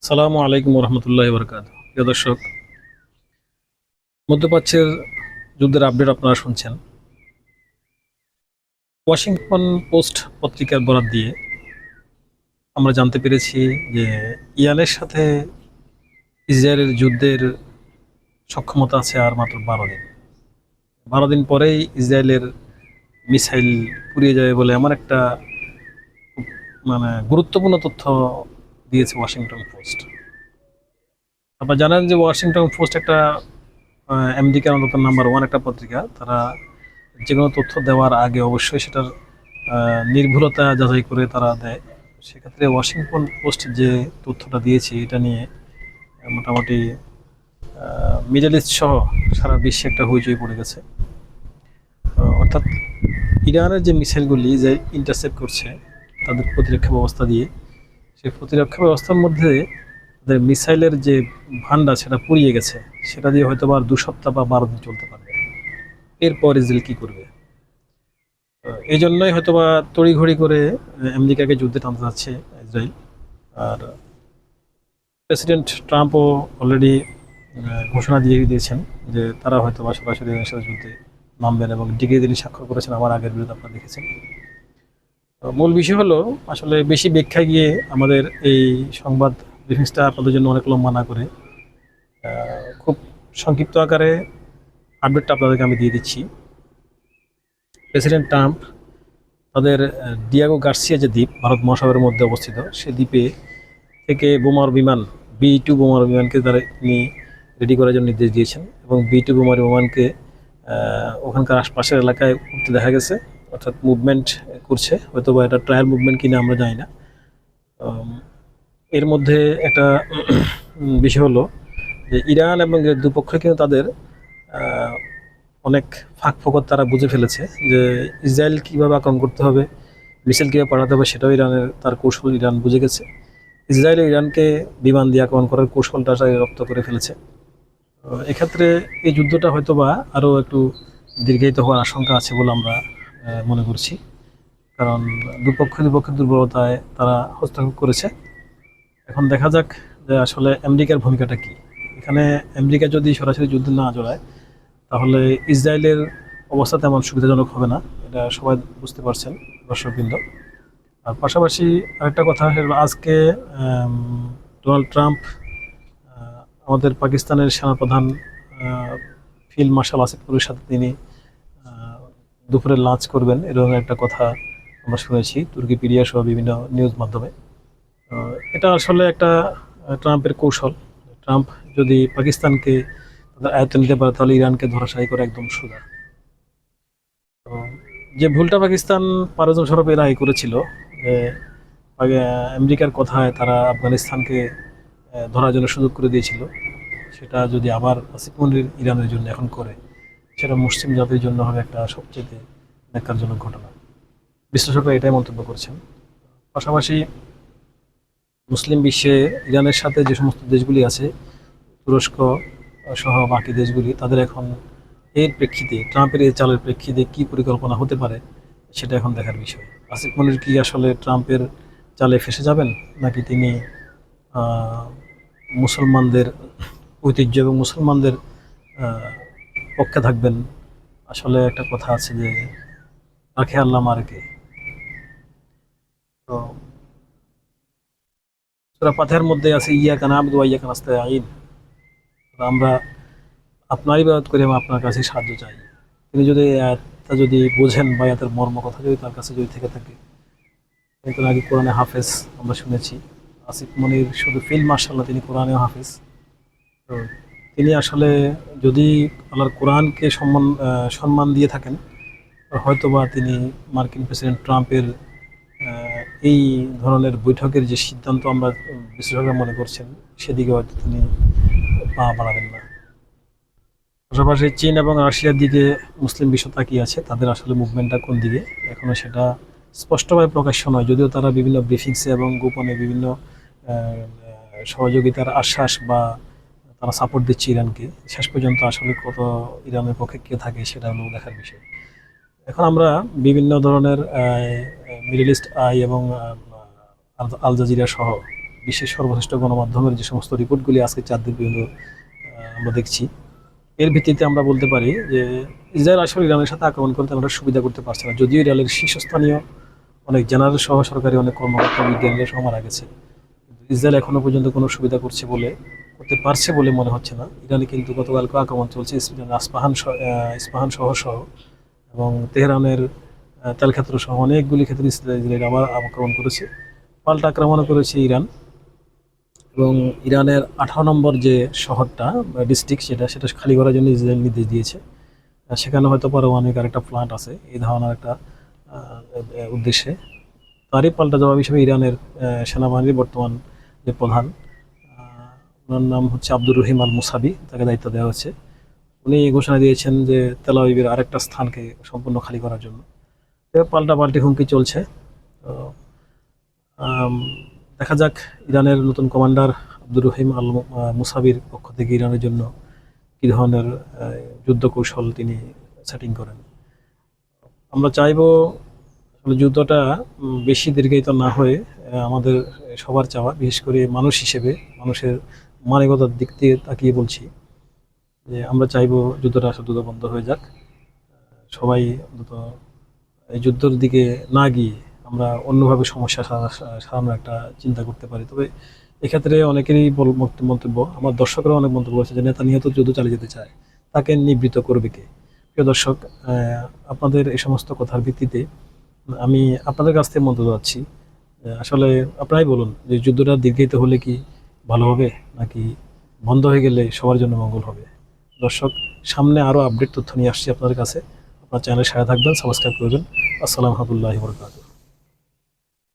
সালামু আলাইকুম রহমতুল্লাহি বারাকাতুহু। প্রিয় দর্শক, মধ্যপ্রাচ্যের যুদ্ধের আপডেট আপনারা শুনছেন। ওয়াশিংটন পোস্ট পত্রিকার বরাত দিয়ে আমরা জানতে পেরেছি যে ইরানের সাথে ইসরায়েলের যুদ্ধের সক্ষমতা আছে আর মাত্র 12 দিন। 12 দিন পরেই ইসরায়েলের মিসাইল পুড়িয়ে যাবে বলে এমন একটা গুরুত্বপূর্ণ তথ্য দিয়েছে ওয়াশিংটন পোস্ট। আপনারা জানেন যে ওয়াশিংটন পোস্ট একটা আমেরিকার অন্তত নাম্বার 1 একটা পত্রিকা। তারা যে কোনো তথ্য দেওয়ার আগে অবশ্যই সেটার নির্ভুলতা যাচাই করে তারা দেয়। সেক্ষেত্রে ওয়াশিংটন পোস্ট যে তথ্যটা দিয়েছে এটা নিয়ে মোটামুটি মিডল ইস্ট সহ সারা বিশ্বে একটা হইচই পড়ে গেছে। অর্থাৎ ইরানের যে মিসাইলগুলি যে ইন্টারসেপ্ট করছে তাদের প্রতিরক্ষা ব্যবস্থা দিয়ে, সেই প্রতিরক্ষা ব্যবস্থার মধ্যে তাদের মিসাইলের যে ভান্ডার সেটা পুড়িয়ে গেছে। সেটা দিয়ে হয়তো আর 2 সপ্তাহ বা 12 দিন চলতে পারবে। এরপর ইসরায়েল কী করবে? এই জন্যই হয়তোবা তড়িঘড়ি করে আমেরিকাকে যুদ্ধে টানতে যাচ্ছে ইসরায়েল। আর প্রেসিডেন্ট ট্রাম্পও অলরেডি ঘোষণা দিয়ে দিয়েছেন যে তারা হয়তোবা সরাসরি ইরানের সাথে যুদ্ধে নামবেন এবং ডিগ্রি তিনি স্বাক্ষর করেছেন আমার আগের বিরুদ্ধে আপনারা দেখেছেন। মূল বিষয় হলো, আসলে বেশি ব্যাখ্যা গিয়ে আমাদের এই সংবাদ ব্রিফিংসটা আপনাদের জন্য অনেক লম্বা না করে খুব সংক্ষিপ্ত আকারে আপডেটটা আপনাদেরকে আমি দিয়ে দিচ্ছি। প্রেসিডেন্ট ট্রাম্প তাদের ডিয়াগো গার্সিয়া যে দ্বীপ ভারত মহাসাগরের মধ্যে অবস্থিত, সে দ্বীপে থেকে বোমার বিমান B-2 বোমার বিমানকে তারা নিয়ে রেডি করার জন্য নির্দেশ দিয়েছেন এবং B-2 বোমার বিমানকে ওখানকার আশপাশের এলাকায় উঠতে দেখা গেছে, অর্থাৎ মুভমেন্ট করছে। হয়তো বা এটা ট্রায়াল মুভমেন্ট কিনা আমরা জানি না। এর মধ্যে একটা বিষয় হলো যে ইরান এবং দুপক্ষ কিন্তু তাদের অনেক ফাঁক ফোকর তারা বুঝে ফেলেছে যে ইসরায়েল কীভাবে আক্রমণ করতে হবে, মিসাইল কীভাবে পাঠাতে হবে, সেটাও ইরানের তার কৌশল ইরান বুঝে গেছে। ইসরায়েল ইরানকে বিমান দিয়ে আক্রমণ করার কৌশলটা রপ্ত করে ফেলেছে। এক্ষেত্রে এই যুদ্ধটা হয়তোবা আরও একটু দীর্ঘায়িত হওয়ার আশঙ্কা আছে বলে আমরা মনে করছি। কারণ দুপক্ষের দুর্বলতায় তারা হস্তক্ষেপ করেছে। এখন দেখা যাক যে আসলে আমেরিকার ভূমিকাটা কী। এখানে আমেরিকা যদি সরাসরি যুদ্ধে না জড়ায় তাহলে ইসরায়েলের অবস্থা তেমন সুবিধাজনক হবে না, এটা সবাই বুঝতে পারছেন দর্শকবৃন্দ। আর পাশাপাশি আরেকটা কথা হলো, আজকে ডোনাল্ড ট্রাম্প আমাদের পাকিস্তানের সেনাপ্রধান ফিল্ড মার্শাল আসিফুরের সাথে তিনি দুপুরে লাঞ্চ করবেন, এরকম একটা কথা আমরা শুনেছি তুর্কিপিডিয়া সহ বিভিন্ন নিউজ মাধ্যমে। এটা আসলে একটা ট্রাম্পের কৌশল। ট্রাম্প যদি পাকিস্তানকে তাদের আয়ত্তে নিতে পারে তাহলে ইরানকে ধরাশায়ী করে একদম সোজা। তো যে ভুলটা পাকিস্তান পারজম স্বরূপ এর আগে করেছিল, যে আমেরিকার কথায় তারা আফগানিস্তানকে ধরার জন্য সুযোগ করে দিয়েছিল, সেটা যদি আবার আসিফ মনির ইরানের জন্য এখন করে, সেটা মুসলিম জাতির জন্য হবে একটা সবচেয়ে ন্যাক্কারজনক ঘটনা। বিশ্লেষকরা এটাই মন্তব্য করছেন। পাশাপাশি মুসলিম বিশ্বে ইরানের সাথে যে সমস্ত দেশগুলি আছে, তুরস্ক সহ বাকি দেশগুলি, তাদের এখন এর প্রেক্ষিতে ট্রাম্পের এই চালের প্রেক্ষিতে কী পরিকল্পনা হতে পারে সেটা এখন দেখার বিষয়। আসিফ মনির কি আসলে ট্রাম্পের চালে ফেসে যাবেন, নাকি তিনি মুসলমানদের ঐতিহ্য এবং মুসলমানদের পক্ষে থাকবেন? আসলে একটা কথা আছে যে রাখে আল্লাহ মারেকে। তো সূরা ফাতিহার মধ্যে আছে ইয়াকা না'বুদু ওয়া ইয়াকা নাস্তাঈন, আমরা আপনারই ইবাদত করি এবং আপনার কাছে সাহায্য চাই। তিনি যদি আয়াতটা যদি বোঝেন বা আয়াতের মর্ম কথা যদি তার কাছে যদি থেকে থাকে, কিন্তু আগে কোরআনে হাফেজ আমরা শুনেছি। আসিফ মনির শুধু ফিল্ড মার্শাল না, তিনি কোরআনেও হাফেজ। তো তিনি আসলে যদি আল্লাহর কোরআনকে সম্মান দিয়ে থাকেন, হয়তোবা তিনি মার্কিন প্রেসিডেন্ট ট্রাম্পের এই ধরনের বৈঠকের যে সিদ্ধান্ত আমরা বিশ্লেষকরা মনে করছেন, সেদিকে হয়তো তিনি পা বাড়াবেন না। পাশাপাশি চীন এবং রাশিয়ার দিকে মুসলিম বিশ্ব তাকিয়ে আছে, তাদের আসলে মুভমেন্টটা কোন দিকে এখনও সেটা স্পষ্টভাবে প্রকাশ্য নয়, যদিও তারা বিভিন্ন ব্রিফিংসে এবং গোপনে বিভিন্ন সহযোগিতার আশ্বাস বা তারা সাপোর্ট দিচ্ছে ইরানকে। শেষ পর্যন্ত আসলে কত ইরানের পক্ষে কে থাকে সেটা হলো দেখার বিষয়। এখন আমরা বিভিন্ন ধরনের মিডল ইস্ট আই এবং আল জাজিরা সহ বিশ্বের সর্বশ্রেষ্ঠ গণমাধ্যমের যে সমস্ত রিপোর্টগুলি আজকে 4 দিন পর্যন্ত আমরা দেখছি, এর ভিত্তিতে আমরা বলতে পারি যে ইসরায়েল আসলে ইরানের সাথে আক্রমণ করতে আমরা সুবিধা করতে পারছে না। যদিও ইসরায়েলের শীর্ষস্থানীয় অনেক জেনারেল সহ সরকারি অনেক কর্মকর্তা বিজ্ঞানীরা সহ মারা গেছে, কিন্তু ইসরায়েল এখনো পর্যন্ত কোনো সুবিধা করতে পারছে বলে মনে হচ্ছে না। ইরানে কিন্তু গতকালকে আক্রমণ চলছে ইস্পাহান শহর সহ এবং তেহরানের তেলক্ষেত্র সহ অনেকগুলি ক্ষেত্রে ইসরায়েল আবার আক্রমণ করেছে, পাল্টা আক্রমণও করেছে ইরান। এবং ইরানের 18 নম্বর যে শহরটা ডিস্ট্রিক্ট সেটা খালি করার জন্য ইসরায়েল নির্দেশ দিয়েছে। সেখানে হয়তো পারমাণবিক আরেকটা প্লান্ট আছে এই ধরনের একটা উদ্দেশ্যে। তারই পাল্টা জবাব হিসেবে ইরানের সেনাবাহিনীর বর্তমান যে প্রধান, ওনার নাম হচ্ছে আব্দুর রহিম আল মুসাবি, তাকে দায়িত্ব দেওয়া হচ্ছে। উনি ঘোষণা দিয়েছেন যে তেল আবিবের আরেকটা স্থানকে সম্পূর্ণ খালি করার জন্য। পাল্টি হুমকি চলছে। তো দেখা যাক ইরানের নতুন কমান্ডার আব্দুর রহিম আল মুসাবির পক্ষ থেকে ইরানের জন্য কী ধরনের যুদ্ধ কৌশল তিনি সেটিং করেন। আমরা চাইব আসলে যুদ্ধটা বেশি দীর্ঘায়িত না হয়ে আমাদের সবার চাওয়া, বিশেষ করে মানুষ হিসেবে মানুষের মানবিকতার দিক দিয়ে তাকিয়ে বলছি যে আমরা চাইব যুদ্ধটা আসলে দ্রুত বন্ধ হয়ে যাক। সবাই অন্তত এই যুদ্ধের দিকে না গিয়ে আমরা অন্যভাবে সমস্যা সারানোর একটা চিন্তা করতে পারি। তবে এক্ষেত্রে অনেকেরই মন্তব্য, আমার দর্শকরা অনেক মন্তব্য করেছে যে নেতানিয়াহু যুদ্ধ চালিয়ে যেতে চায়, তাকে নিবৃত্ত করবে কে? প্রিয় দর্শক, আপনাদের এই সমস্ত কথার ভিত্তিতে আমি আপনাদের কাছ থেকে মন্তব্য যাচ্ছি। আসলে আপনারাই বলুন যে যুদ্ধটা দীর্ঘায়িত হলে কি ভালো হবে, নাকি বন্ধ হয়ে গেলে সবার জন্য মঙ্গল হবে? দর্শক, সামনে আরও আপডেট তথ্য নিয়ে আসছি আপনাদের কাছে। আপনার চ্যানেলের সাথে থাকবেন, সাবস্ক্রাইব করবেন। আসসালামু আলাইকুম ওয়া রাহমাতুল্লাহি ওয়া বারাকাতুহু।